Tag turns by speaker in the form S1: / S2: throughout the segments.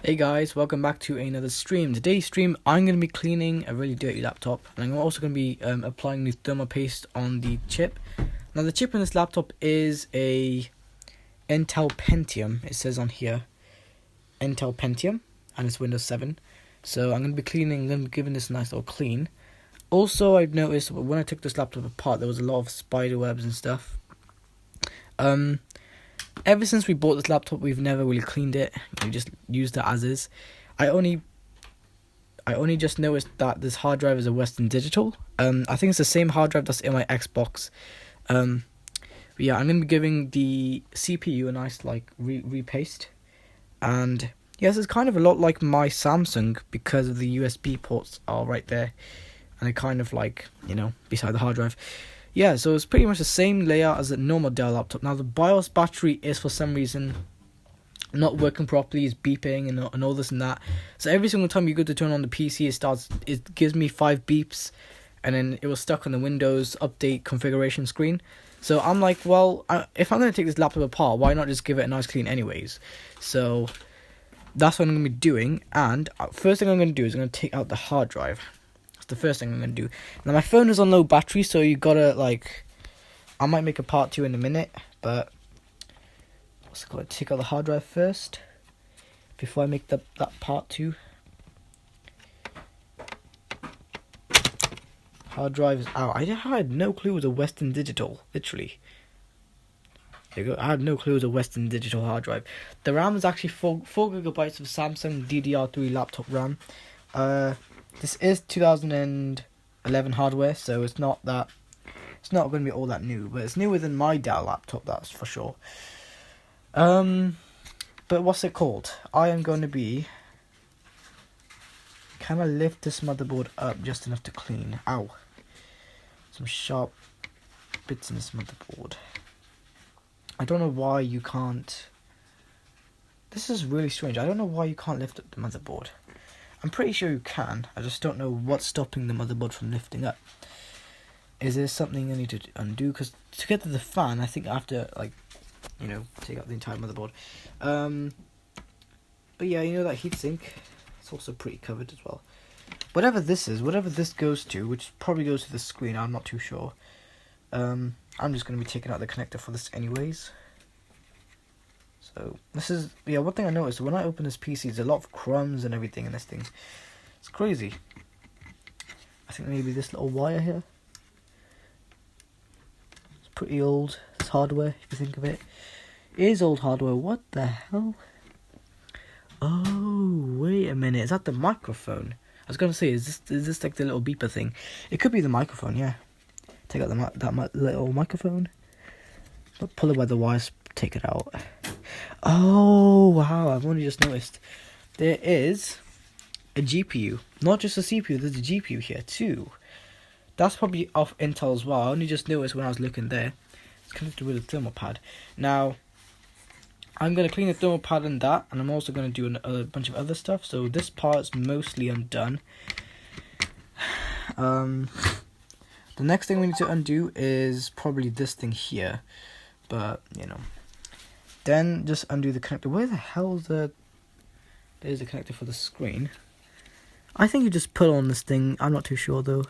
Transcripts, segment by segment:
S1: Hey guys, welcome back to another stream. Today's stream, I'm going to be cleaning a really dirty laptop, and I'm also going to be applying new thermal paste on the chip. Now the chip in this laptop is a Intel Pentium. It says on here, Intel Pentium, and it's Windows 7. So I'm going to be giving this a nice little clean. Also, I've noticed when I took this laptop apart, there was a lot of spider webs and stuff. Ever since we bought this laptop, we've never really cleaned it. We just used it as is. I only just noticed that this hard drive is a Western Digital. I think it's the same hard drive that's in my Xbox. But yeah, I'm gonna be giving the CPU a nice repaste, and yes, it's kind of a lot like my Samsung because of the USB ports are right there, and they're kind of beside the hard drive. Yeah, so it's pretty much the same layout as a normal Dell laptop. Now the BIOS battery is for some reason not working properly, it's beeping and all this and that. So every single time you go to turn on the PC, it gives me 5 beeps, and then it was stuck on the Windows Update configuration screen. So I'm like, well, if I'm going to take this laptop apart, why not just give it a nice clean anyways? So that's what I'm going to be doing, and first thing I'm going to do is I'm going to take out the hard drive. The first thing I'm going to do. Now my phone is on low battery, so you gotta I might make a part 2 in a minute, but let's go take out the hard drive first before I make that part 2. Hard drive is out. I had no clue it was a Western Digital, literally. There you go. I had no clue it was a Western Digital hard drive. The RAM is actually 4 gigabytes of Samsung DDR3 laptop RAM. This is 2011 hardware, so it's not going to be all that new, but it's newer than my Dell laptop, that's for sure. But what's it called? I am going to be kind of lift this motherboard up just enough to clean. Ow. Some sharp bits in this motherboard. I don't know why you can't. This is really strange. I don't know why you can't lift up the motherboard. I'm pretty sure you can. I just don't know what's stopping the motherboard from lifting up. Is there something I need to undo? Because to get to the fan, I think I have to take out the entire motherboard. But yeah, that heatsink, it's also pretty covered as well. Whatever this is, whatever this goes to, which probably goes to the screen, I'm not too sure. I'm just going to be taking out the connector for this anyways. So this is, one thing I noticed when I open this PC, there's a lot of crumbs and everything in this thing. It's crazy. I think maybe this little wire here. It's pretty old. It's hardware, if you think of it. It is old hardware. What the hell? Oh, wait a minute. Is that the microphone? I was going to say, is this like the little beeper thing? It could be the microphone, yeah. Take out that little microphone. But pull it by the wires, take it out. Oh wow, I've only just noticed there is a GPU, not just a CPU, there's a GPU here too. That's probably off Intel as well. I only just noticed when I was looking there. It's connected with a thermal pad. Now I'm going to clean the thermal pad and that, and I'm also going to do a bunch of other stuff. So this part's mostly undone. The next thing we need to undo is probably this thing here, but then just undo the connector. Where the hell is there's the connector for the screen. I think you just pull on this thing. I'm not too sure though.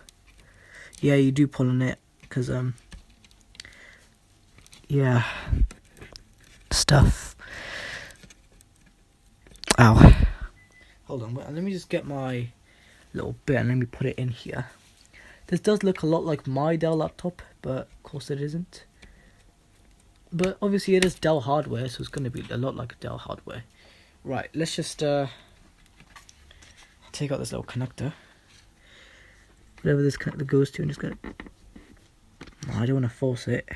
S1: Yeah, you do pull on it because yeah, stuff. Ow. Hold on, let me just get my little bit and let me put it in here. This does look a lot like my Dell laptop, but of course it isn't. But obviously it is Dell hardware, so it's going to be a lot like Dell hardware. Right, let's just take out this little connector. Whatever this connector goes to, I'm just going to... No, I don't want to force it.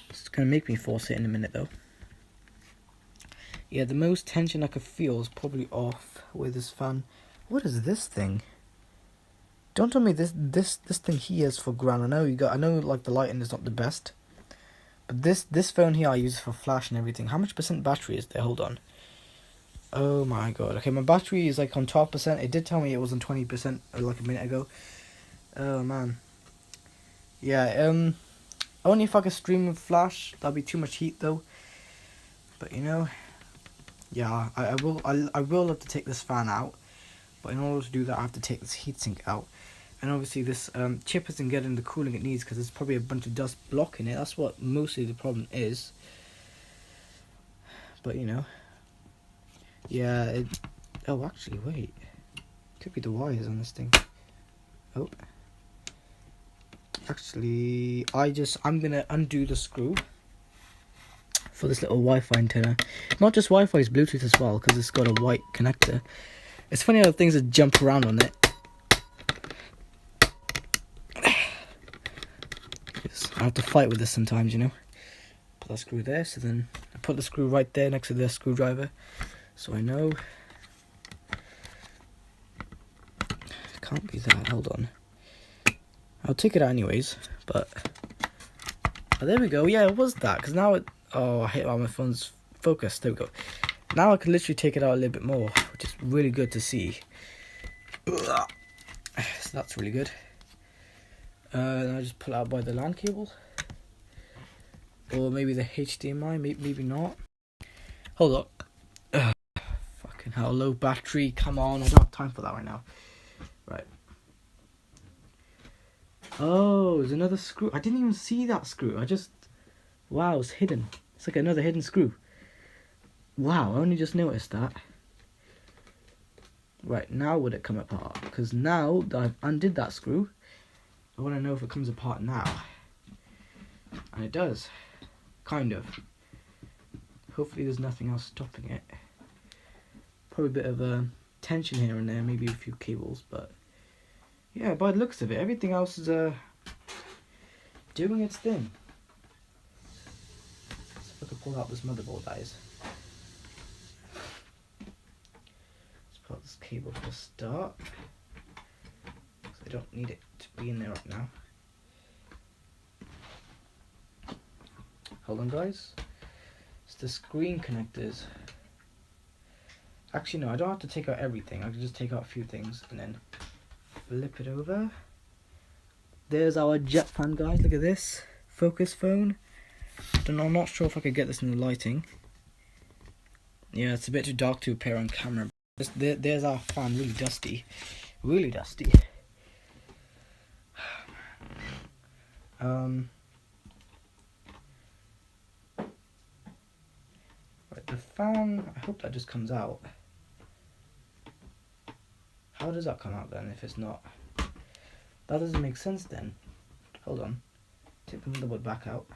S1: It's going to make me force it in a minute though. Yeah, the most tension I could feel is probably off with this fan. What is this thing? Don't tell me this thing here is for ground. I know like the lighting is not the best. But this phone here I use for flash and everything. How much percent battery is there? Hold on. Oh my god. Okay, my battery is like on 12%. It did tell me it was on 20% like a minute ago. Oh man. Yeah, only if I could stream with flash. That'd be too much heat though. But Yeah, I will have to take this fan out, but in order to do that I have to take this heatsink out. And obviously this chip isn't getting the cooling it needs because there's probably a bunch of dust blocking it. That's what mostly the problem is. But you know, yeah, oh actually wait, could be the wires on this thing. Oh, actually I'm gonna undo the screw for this little Wi-Fi antenna. Not just Wi-Fi, it's Bluetooth as well, because it's got a white connector. It's funny how things that jump around on it. I have to fight with this sometimes, you know. Put that screw there, so then I put the screw right there next to the screwdriver, so I know. Can't be that, hold on. I'll take it out anyways, but... Oh, there we go, yeah, it was that, because now it... Oh, I hate how my phone's focused, there we go. Now I can literally take it out a little bit more, which is really good to see. So that's really good. Then I just pull it out by the LAN cable. Or maybe the HDMI, maybe not. Hold up. Fucking hell, low battery, come on, I don't have time for that right now. Right. Oh, there's another screw. I didn't even see that screw. Wow, it's hidden. It's like another hidden screw. Wow, I only just noticed that. Right, now would it come apart? Because now that I've undid that screw, I want to know if it comes apart now. And it does. Kind of. Hopefully there's nothing else stopping it. Probably a bit of tension here and there, maybe a few cables, but... Yeah, by the looks of it, everything else is doing its thing. Let's see if I can pull out this motherboard, guys. Let's pull out this cable for a start. Because I don't need it to be in there right now. Hold on, guys. It's the screen connectors. Actually, no, I don't have to take out everything. I can just take out a few things and then flip it over. There's our jet fan, guys. Look at this focus phone. I'm not sure if I could get this in the lighting. Yeah, it's a bit too dark to appear on camera. There's our fan, really dusty. Really dusty. Right, the fan, I hope that just comes out. How does that come out then if it's not? That doesn't make sense then. Hold on. Take the motherboard back out.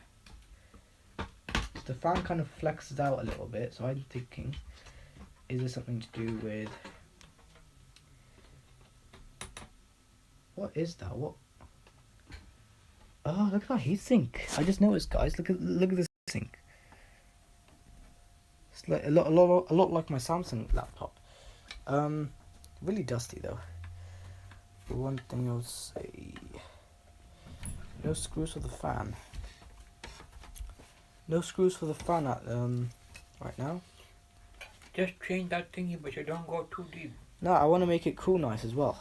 S1: So the fan kind of flexes out a little bit, so I'm thinking, is there something to do with... What is that? What? Oh, look at that heatsink. I just noticed, guys. Look at this heatsink. It's like a lot like my Samsung laptop. Really dusty though. But one thing I'll say, no screws for the fan. No screws for the fan at right now.
S2: Just change that thingy, but you don't go too deep.
S1: No, I want to make it cool nice as well.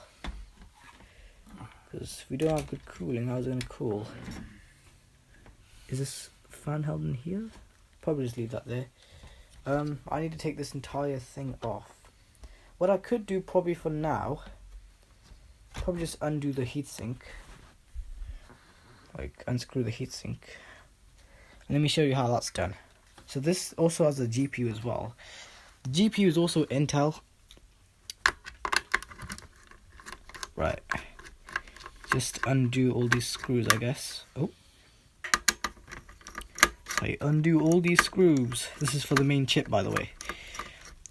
S1: Because if we don't have good cooling, how's it going to cool? Is this fan held in here? Probably just leave that there. I need to take this entire thing off. What I could do probably for now, probably just undo the heatsink. Like unscrew the heatsink. And let me show you how that's done. So this also has a GPU as well. The GPU is also Intel. Right. Just undo all these screws, I guess. Oh. So I undo all these screws. This is for the main chip, by the way.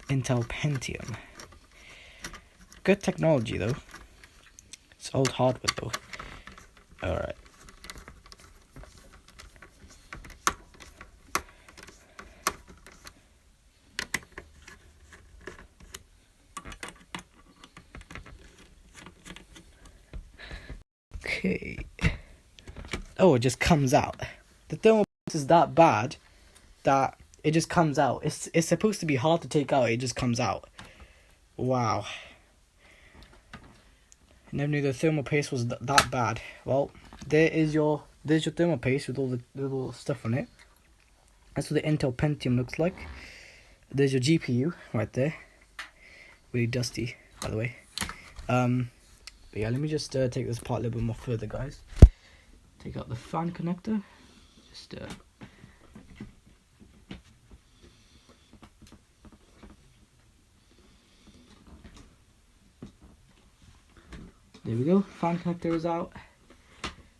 S1: Intel Pentium. Good technology though. It's old hardware though. Alright. Okay. Oh, it just comes out. The thermal paste is that bad that it just comes out. It's supposed to be hard to take out, it just comes out. Wow. I never knew the thermal paste was that bad. Well, there's your thermal paste with all the little stuff on it. That's what the Intel Pentium looks like. there's your GPU right there. Really dusty, by the way. But yeah, let me just take this part a little bit more further, guys. Take out the fan connector. Just there we go. Fan connector is out.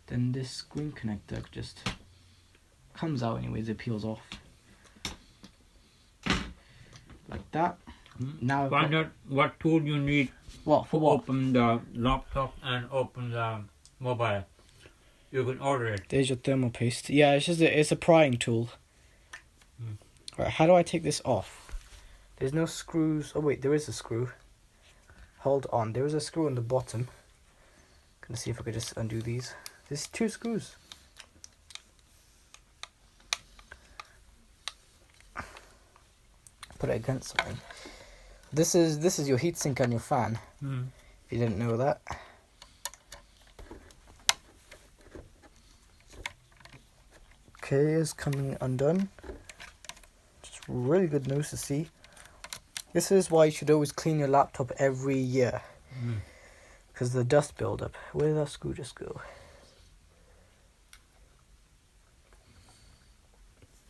S1: Then this screen connector just comes out anyways. It peels off like that. Now
S2: Find out what tool you need
S1: what for
S2: to
S1: what?
S2: open the laptop and open the mobile. You can order it.
S1: There's your thermal paste. Yeah, it's a prying tool. Right, how do I take this off? There's no screws. Oh wait, there is a screw. Hold on, there is a screw on the bottom. Gonna see if I could just undo these. There's 2 screws. Put it against something. This is your heatsink and your fan. If you didn't know that. Okay, it's coming undone. Just really good news to see. This is why you should always clean your laptop every year. Because the dust buildup. Where did that screw just go?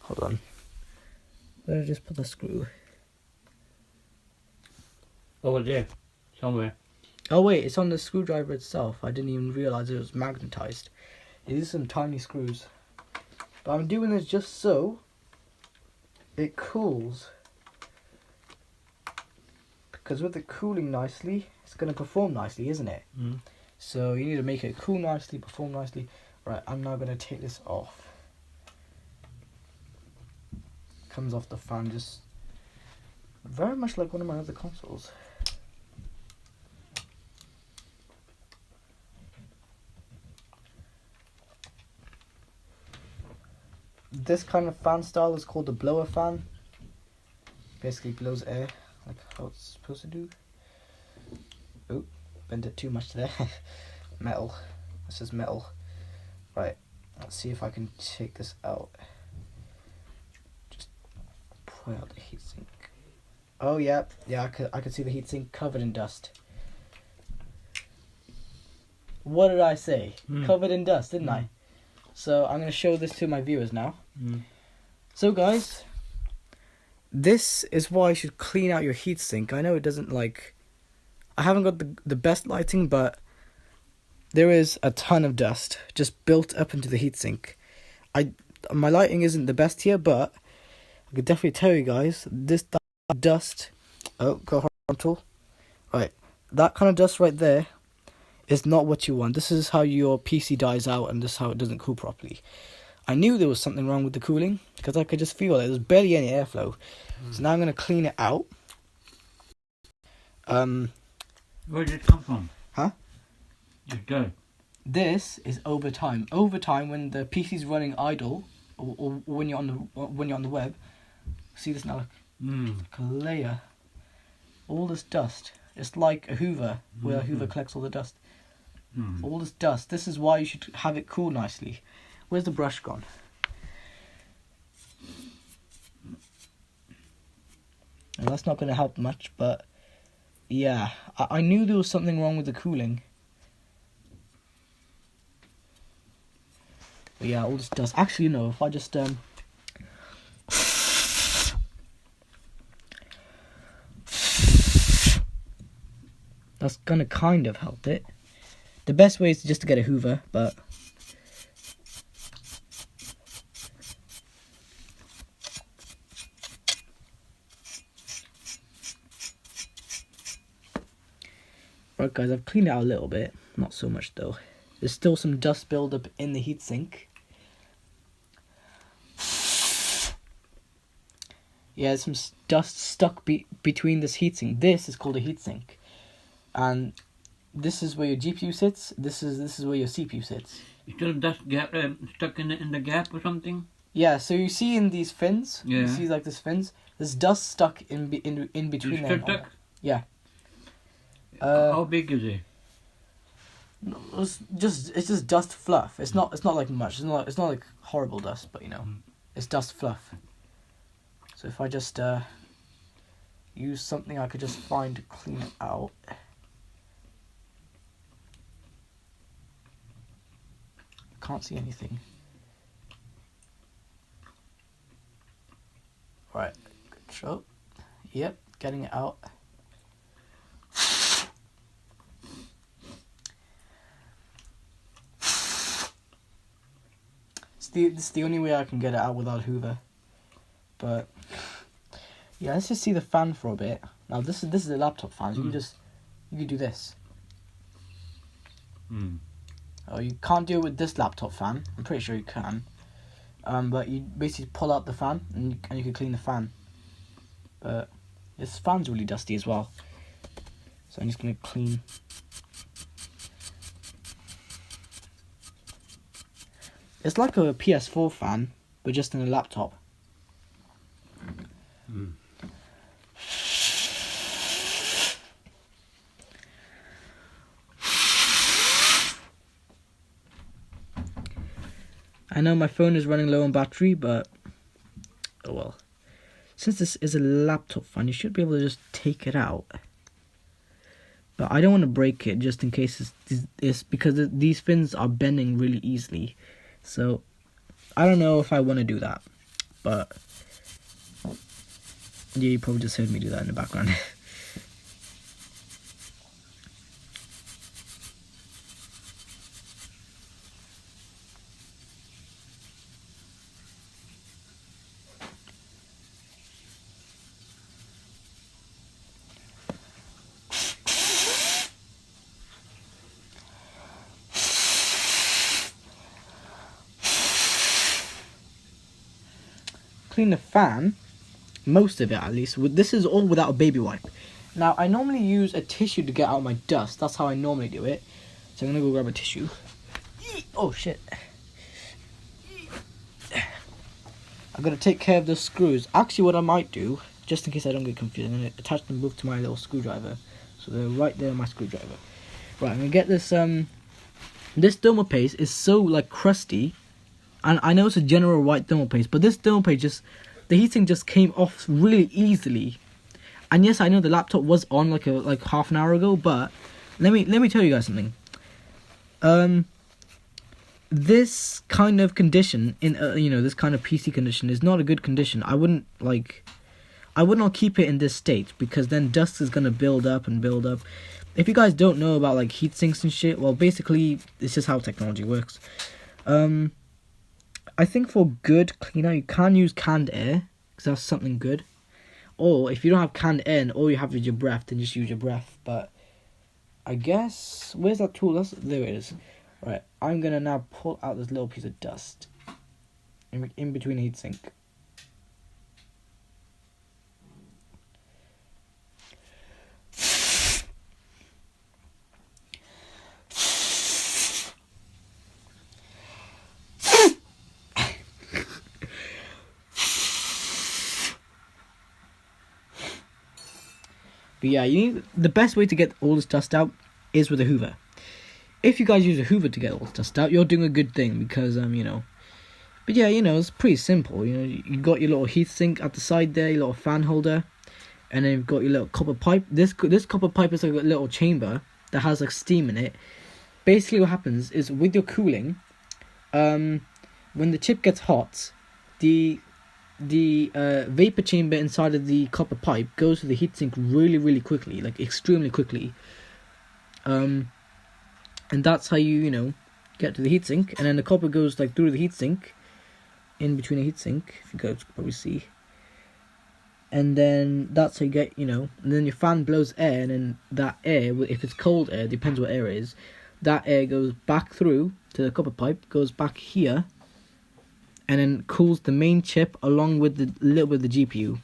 S1: Hold on. Where did I just put the screw?
S2: Over there, somewhere.
S1: Oh wait, it's on the screwdriver itself. I didn't even realize it was magnetized. These are some tiny screws. But I'm doing this just so it cools. Because with it cooling nicely, it's going to perform nicely, isn't it? So you need to make it cool nicely, perform nicely. Right, I'm now going to take this off. Comes off the fan, just very much like one of my other consoles. This kind of fan style is called the blower fan. Basically blows air like how it's supposed to do. Oh, bent it too much there. Metal. This is metal. Right, let's see if I can take this out. Just pull out the heatsink. Oh yeah, I could see the heatsink covered in dust. What did I say? Covered in dust, didn't I? So I'm going to show this to my viewers now. So guys, this is why you should clean out your heatsink. I know it doesn't I haven't got the best lighting, but there is a ton of dust just built up into the heatsink. My lighting isn't the best here, but I could definitely tell you guys, this dust, go horizontal. Right, that kind of dust right there is not what you want. This is how your PC dies out, and this is how it doesn't cool properly. I knew there was something wrong with the cooling because I could just feel it. There's barely any airflow. So now I'm going to clean it out.
S2: Where did it come from?
S1: Huh?
S2: Your dirt.
S1: This is over time. Over time, when the PC's running idle, or when you're on the web, see this now, like a layer, all this dust. It's like a Hoover, where a Hoover collects all the dust. All this dust. This is why you should have it cool nicely. Where's the brush gone? And that's not going to help much, but yeah, I knew there was something wrong with the cooling. But yeah, all this dust. Actually, no, if I just that's gonna kind of help it. The best way is just to get a Hoover, but right guys, I've cleaned it out a little bit, not so much though. There's still some dust buildup in the heatsink. Yeah, there's some dust stuck between this heatsink. This is called a heatsink, and this is where your GPU sits. This is where your CPU sits.
S2: Is there dust gap stuck in the gap or something?
S1: Yeah, so you see in these fins,
S2: Yeah.
S1: you see like this fins. There's dust stuck in between them.
S2: Stuck?
S1: Yeah.
S2: How big is it?
S1: It's just dust fluff. It's not like much. It's not like horrible dust, but you know, it's dust fluff. So if I just use something I could just find to clean it out. Can't see anything. Right, good show. Yep, getting it out. It's the only way I can get it out without Hoover. But yeah, let's just see the fan for a bit. Now this is a laptop fan. So you can do this. Oh, you can't do it with this laptop fan. I'm pretty sure you can. But you basically pull out the fan and you can clean the fan. But this fan's really dusty as well. So I'm just gonna clean. It's like a PS4 fan, but just in a laptop. I know my phone is running low on battery, but oh well. Since this is a laptop fan, you should be able to just take it out. But I don't want to break it just in case it's because these fins are bending really easily. So I don't know if I want to do that. But yeah, you probably just heard me do that in the background. Clean the fan, most of it at least. This is all without a baby wipe. Now I normally use a tissue to get out my dust. That's how I normally do it. So I'm gonna go grab a tissue. Oh shit! I'm gonna take care of the screws. Actually, what I might do, just in case I don't get confused, I'm gonna attach them both to my little screwdriver. So they're right there on my screwdriver. Right, I'm gonna get this. This thermal paste is so like crusty. And I know it's a general white thermal paste, but this thermal paste the heatsink just came off really easily. And yes, I know the laptop was on like half an hour ago, but let me tell you guys something. This kind of condition in this kind of PC condition is not a good condition. I would not keep it in this state because then dust is gonna build up and build up. If you guys don't know about like heat sinks and shit, well, basically it's just how technology works. I think for good cleaner, you can use canned air, because that's something good. Or if you don't have canned air and all you have is your breath, then just use your breath. But I guess, where's that tool? There it is. Right, I'm going to now pull out this little piece of dust in between the heatsink. But yeah, the best way to get all this dust out is with a Hoover. If you guys use a Hoover to get all this dust out, you're doing a good thing because But yeah, it's pretty simple. You got your little heatsink at the side there, your little fan holder, and then you've got your little copper pipe. This copper pipe is like a little chamber that has like steam in it. Basically, what happens is with your cooling, when the chip gets hot, the vapor chamber inside of the copper pipe goes to the heatsink really, really quickly, like extremely quickly. And that's how you get to the heatsink, and then the copper goes like through the heatsink, in between the heatsink. If you guys can probably see, and then that's how you get and then your fan blows air, and then that air, if it's cold air, depends what air it is, that air goes back through to the copper pipe, goes back here, and then cools the main chip along with the little bit of the GPU.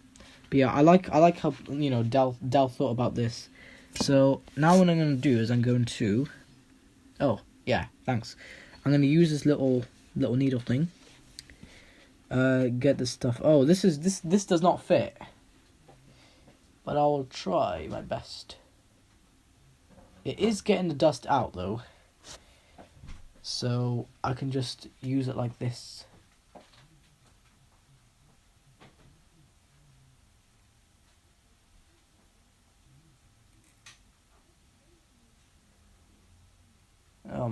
S1: But yeah, I like how Dell thought about this. So now what I'm going to do is I'm going to I'm going to use this little needle thing. Get this stuff. Oh, this does not fit, but I will try my best. It is getting the dust out though, so I can just use it like this.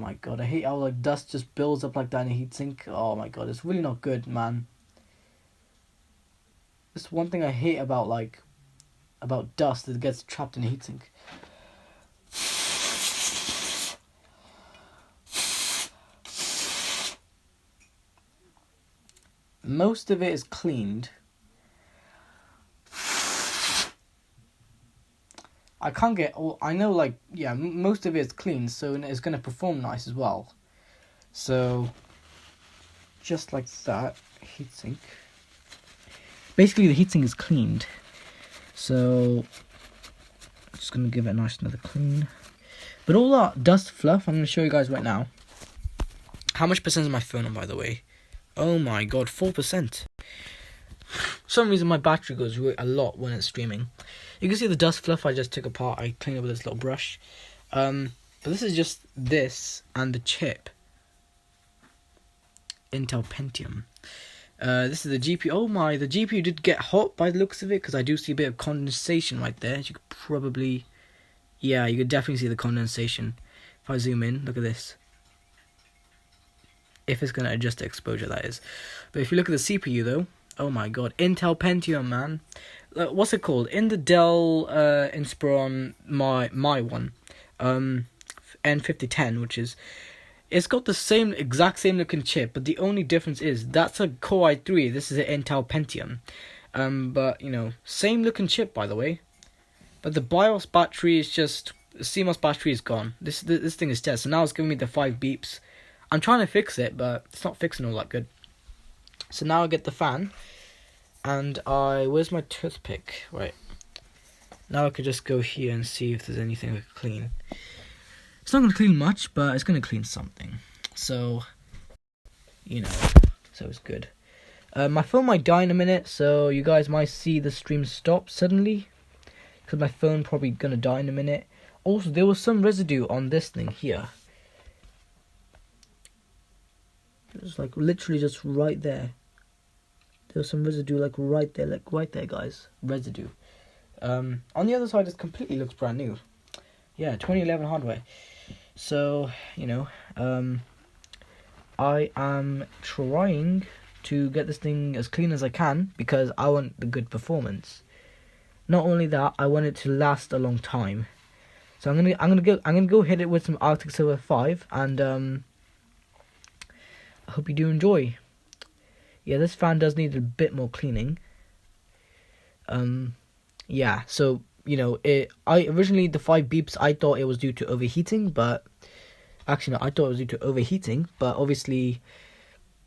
S1: my god, I hate how like dust just builds up like that in a heatsink. Oh my god, it's really not good, man. That's one thing I hate about dust that gets trapped in a heatsink. Most of it is cleaned. I can't get all. I know, like, yeah, most of it is clean, so it's gonna perform nice as well. So, just like that, heatsink. Basically, the heatsink is cleaned. So, just gonna give it a nice another clean. But all that dust fluff, I'm gonna show you guys right now. How much percent is my phone on, by the way? Oh my god, 4%. For some reason my battery goes a lot when it's streaming. You can see the dust fluff I just took apart. I cleaned it with this little brush. But this is just this and the chip. Intel Pentium. This is the GPU. Oh my, the GPU did get hot by the looks of it, because I do see a bit of condensation right there. As you could probably... Yeah, you could definitely see the condensation. If I zoom in, look at this. If it's going to adjust the exposure, that is. But if you look at the CPU though, oh my god, Intel Pentium, man. What's it called? In the Dell Inspiron, my one, N5010, which is, it's got the exact same looking chip, but the only difference is that's a Core i3. This is an Intel Pentium. But you know, same looking chip, by the way. But the BIOS battery is just, the CMOS battery is gone. This thing is dead. So now it's giving me the 5 beeps. I'm trying to fix it, but it's not fixing all that good. So now I get the fan, and where's my toothpick? Right. Now I could just go here and see if there's anything I can clean. It's not going to clean much, but it's going to clean something. So, you know, so it's good. My phone might die in a minute, so you guys might see the stream stop suddenly, because my phone probably going to die in a minute. Also, there was some residue on this thing here. It's like literally just right there. There's some residue like right there, guys. Residue. On the other side, it completely looks brand new. Yeah, 2011 hardware. So, you know, I am trying to get this thing as clean as I can, because I want the good performance. Not only that, I want it to last a long time. So I'm gonna go hit it with some Arctic Silver 5, and I hope you do enjoy. Yeah, this fan does need a bit more cleaning. Yeah, so, you know, originally the 5 beeps, I thought it was due to overheating, but actually no, I thought it was due to overheating, but obviously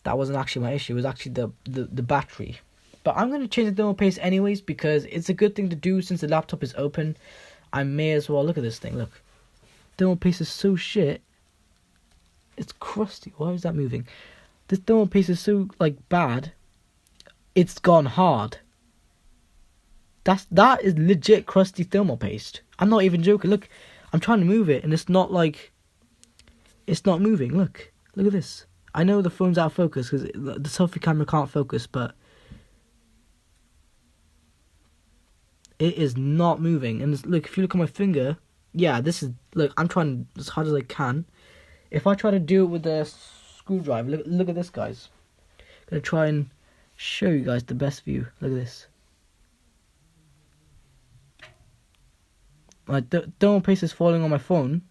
S1: that wasn't actually my issue. It was actually the battery. But I'm going to change the thermal paste anyways, because it's a good thing to do since the laptop is open. I may as well, look at this thing, look. Thermal paste is so shit. It's crusty. Why is that moving? This thermal paste is so, like, bad. It's gone hard. That is legit crusty thermal paste. I'm not even joking. Look, I'm trying to move it, and it's not, like... It's not moving. Look at this. I know the phone's out of focus, because the selfie camera can't focus, but... It is not moving. And look, if you look at my finger... Yeah, this is... Look, I'm trying as hard as I can. If I try to do it with a screwdriver, look at this, guys. I'm gonna try and show you guys the best view. Look at this. Like, the thermal paste is falling on my phone,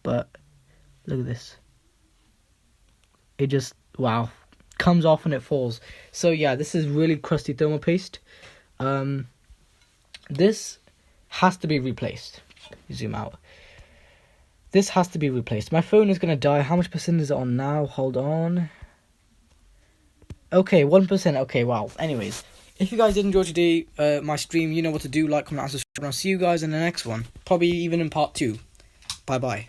S1: but look at this. It just, wow, comes off and it falls. So yeah, this is really crusty thermal paste. This has to be replaced. Zoom out. This has to be replaced. My phone is going to die. How much percent is it on now? Hold on. Okay, 1%. Okay, wow. Anyways, if you guys did enjoy today, my stream, you know what to do. Like, comment, and subscribe. And I'll see you guys in the next one. Probably even in part 2. Bye-bye.